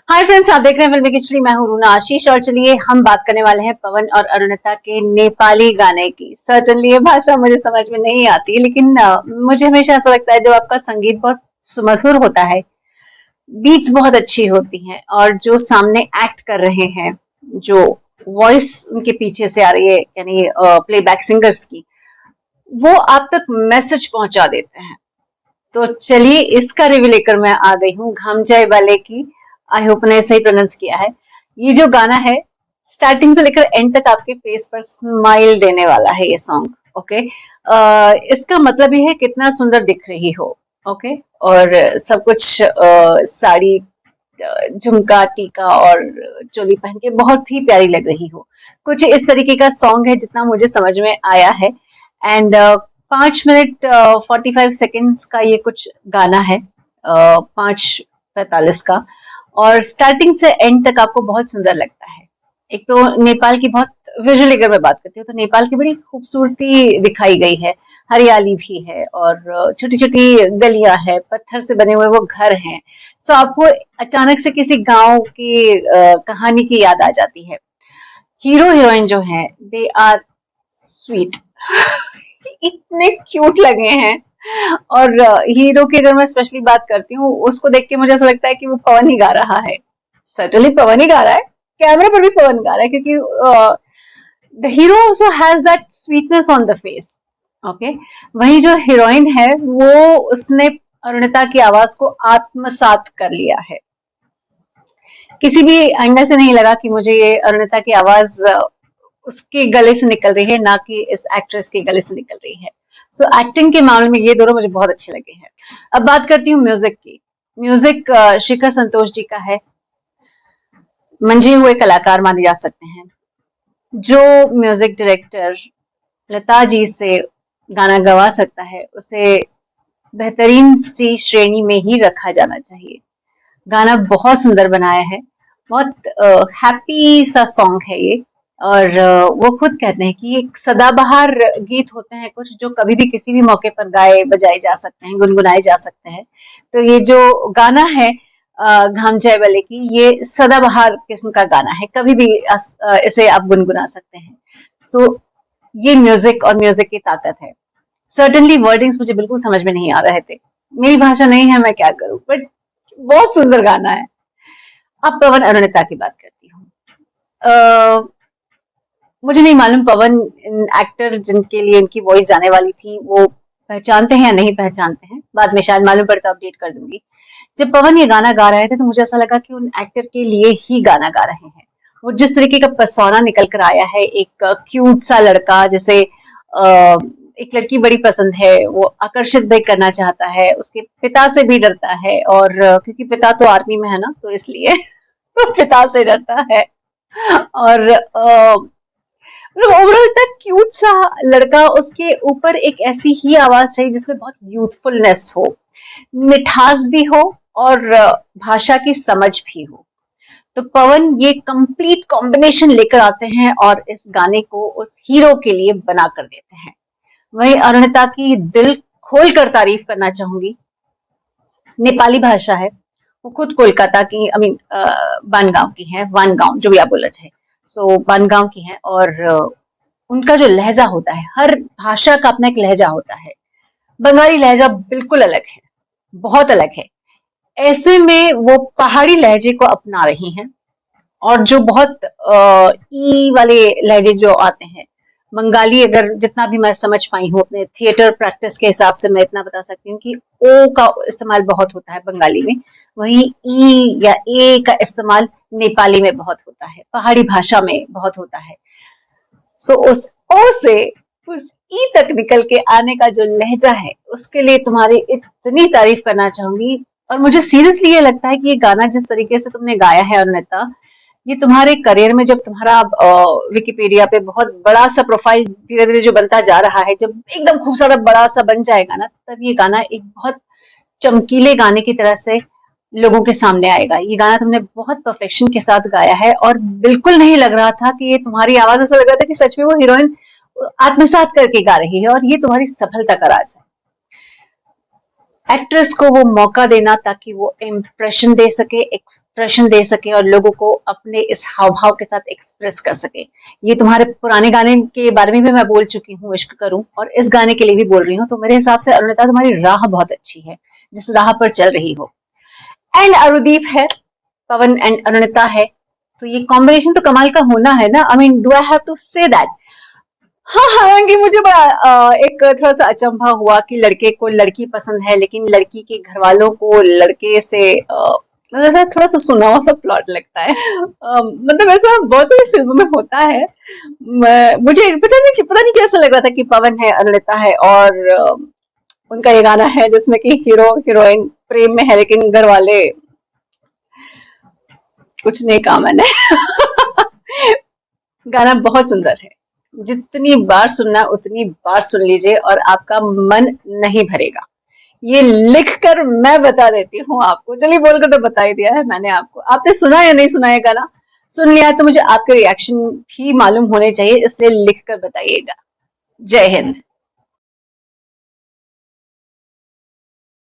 Hi friends, आप देख रहे हैं फिल्मी किचड़ी। मैं हूं रूना आशीष और चलिए हम बात करने वाले हैं पवन और अरुणिता के नेपाली गाने की। सर्टनली ये भाषा मुझे समझ में नहीं आती, लेकिन मुझे हमेशा ऐसा लगता है जब आपका संगीत बहुत सुमधुर होता है, बीट्स बहुत अच्छी होती हैं और जो सामने एक्ट कर रहे हैं, जो वॉइस उनके पीछे से आ रही है, यानी प्लेबैक सिंगर्स की, वो आप तक मैसेज पहुंचा देते हैं। तो चलिए इसका रिव्यू लेकर मैं आ गई हूँ घम जाए वाले की। आई होप ने सही प्रोनाउंस किया है। ये जो गाना है, स्टार्टिंग से लेकर एंड तक आपके फेस पर स्माइल देने वाला है ये सॉन्ग। ओके, इसका मतलब ये है कितना सुंदर दिख रही हो। ओके, और सब कुछ साड़ी, झुमका, टीका और चोली पहन के बहुत ही प्यारी लग रही हो। कुछ इस तरीके का सॉन्ग है जितना मुझे समझ में आया है। एंड 5 मिनट 45 सेकेंड्स का ये कुछ गाना है, 5:45 का, और स्टार्टिंग से एंड तक आपको बहुत सुंदर लगता है। एक तो नेपाल की बहुत विजुअली अगर मैं बात करती हूँ तो नेपाल की बड़ी खूबसूरती दिखाई गई है। हरियाली भी है और छोटी छोटी गलियां हैं, पत्थर से बने हुए वो घर हैं। सो आपको अचानक से किसी गांव की कहानी की याद आ जाती है। हीरो हीरोइन जो हैं, दे आर स्वीट। इतने क्यूट लगे हैं। और हीरो की अगर मैं स्पेशली बात करती हूँ, उसको देख के मुझे ऐसा लगता है कि वो पवन ही गा रहा है। सर्टनली पवन ही गा रहा है, कैमरा पर भी पवन गा रहा है, क्योंकि the hero also has that sweetness on the face. Okay, वही जो हीरोइन है वो, उसने अरुणिता की आवाज को आत्मसात कर लिया है। किसी भी एंगल से नहीं लगा कि मुझे ये अरुणिता की आवाज उसके गले से निकल रही है, ना कि इस एक्ट्रेस के गले से निकल रही है। सो एक्टिंग के मामले में ये दोनों मुझे बहुत अच्छे लगे हैं। अब बात करती हूँ म्यूजिक की। म्यूजिक शिखर संतोष जी का है। मंझे हुए कलाकार माने जा सकते हैं। जो म्यूजिक डायरेक्टर लता जी से गाना गवा सकता है, उसे बेहतरीन सी श्रेणी में ही रखा जाना चाहिए। गाना बहुत सुंदर बनाया है, बहुत हैप्पी सा सॉन्ग है ये। और वो खुद कहते हैं कि एक सदाबहार गीत होते हैं कुछ, जो कभी भी किसी भी मौके पर गाए बजाए जा सकते हैं, गुनगुनाए जा सकते हैं। तो ये जो गाना है घाम जाए वाले की, ये सदाबहार किस्म का गाना है, कभी भी इसे आप गुनगुना सकते हैं। सो ये म्यूजिक और म्यूजिक की ताकत है। सर्टनली वर्डिंग्स मुझे बिल्कुल समझ में नहीं आ रहे थे, मेरी भाषा नहीं है, मैं क्या करूं, बट बहुत सुंदर गाना है। अब पवन अरुणिता की बात करती हूँ। मुझे नहीं मालूम पवन एक्टर जिनके लिए इनकी वॉइस जाने वाली थी, वो पहचानते हैं या नहीं पहचानते हैं, बाद में शायद मालूम पड़ता अपडेट कर दूंगी। जब पवन ये गाना गा रहे थे तो मुझे ऐसा लगा कि उन एक्टर के लिए ही गाना गा रहे हैं। वो जिस तरीके का पर्सोना निकल कर आया है, एक क्यूट सा लड़का, जैसे एक लड़की बड़ी पसंद है, वो आकर्षित भी करना चाहता है, उसके पिता से भी डरता है, और क्योंकि पिता तो आर्मी में है ना, तो इसलिए तो पिता से डरता है। और मतलब ओवरऑल इतना क्यूट सा लड़का, उसके ऊपर एक ऐसी ही आवाज चाहिए जिसमें बहुत यूथफुलनेस हो, मिठास भी हो और भाषा की समझ भी हो। तो पवन ये कंप्लीट कॉम्बिनेशन लेकर आते हैं और इस गाने को उस हीरो के लिए बना कर देते हैं। वही अरुणिता की दिल खोल कर तारीफ करना चाहूंगी। नेपाली भाषा है, वो खुद कोलकाता की, आई मीन बानगांव की है, वानगांव जो भी आप बोलना चाहे, सो बानगांव की है। और उनका जो लहजा होता है, हर भाषा का अपना एक लहजा होता है। बंगाली लहजा बिल्कुल अलग है, बहुत अलग है। ऐसे में वो पहाड़ी लहजे को अपना रही हैं, और जो बहुत ई वाले लहजे जो आते हैं, बंगाली, अगर जितना भी मैं समझ पाई हूँ अपने थिएटर प्रैक्टिस के हिसाब से, मैं इतना बता सकती हूँ कि ओ का इस्तेमाल बहुत होता है बंगाली में, वहीं ई या ए का इस्तेमाल नेपाली में बहुत होता है, पहाड़ी भाषा में बहुत होता है। सो उस ओ से उस ई तक निकल के आने का जो लहजा है, उसके लिए तुम्हारी इतनी तारीफ करना चाहूंगी। और मुझे सीरियसली ये लगता है कि ये गाना जिस तरीके से तुमने गाया है अरुणिता, ये तुम्हारे करियर में, जब तुम्हारा विकिपीडिया पे बहुत बड़ा सा प्रोफाइल धीरे धीरे जो बनता जा रहा है, जब एकदम खूब सारा बड़ा सा बन जाएगा ना, तब ये गाना एक बहुत चमकीले गाने की तरह से लोगों के सामने आएगा। ये गाना तुमने बहुत परफेक्शन के साथ गाया है, और बिल्कुल नहीं लग रहा था कि ये तुम्हारी आवाज, ऐसा लग रहा था कि सच में वो हीरोइन आत्मसात करके गा रही है, और ये तुम्हारी सफलता का राज है। एक्ट्रेस को वो मौका देना ताकि वो इम्प्रेशन दे सके, एक्सप्रेशन दे सके और लोगों को अपने इस हाव भाव के साथ एक्सप्रेस कर सके। ये तुम्हारे पुराने गाने के बारे में भी मैं बोल चुकी हूँ, इश्क करूं, और इस गाने के लिए भी बोल रही हूँ। तो मेरे हिसाब से अरुणिता तुम्हारी राह बहुत अच्छी है, जिस राह पर चल रही हो। एंड अरुदीप है, पवन एंड अरुणिता है, तो ये कॉम्बिनेशन तो कमाल का होना है ना। I mean, do I have to say that? हाँ, हालांकि मुझे बड़ा एक थोड़ा सा अचंभा हुआ कि लड़के को लड़की पसंद है, लेकिन लड़की के घर वालों को लड़के से ऐसा थोड़ा सा सुना हुआ सा प्लॉट लगता है। मतलब ऐसा बहुत सारी फिल्मों में होता है। मुझे पता नहीं कैसा लग रहा था कि पवन है, अरुणिता है, और उनका ये गाना है जिसमें कि हीरो हीरोइन प्रेम में है, लेकिन घर वाले कुछ नहीं काम है। गाना बहुत सुंदर है, जितनी बार सुनना उतनी बार सुन लीजिए और आपका मन नहीं भरेगा। ये लिखकर मैं बता देती हूँ आपको, चलिए बोलकर तो बता ही दिया है मैंने आपको। आपने सुना या नहीं सुना ये गाना? सुन लिया तो मुझे आपके रिएक्शन भी मालूम होने चाहिए, इसलिए लिखकर बताइएगा। जय हिंद।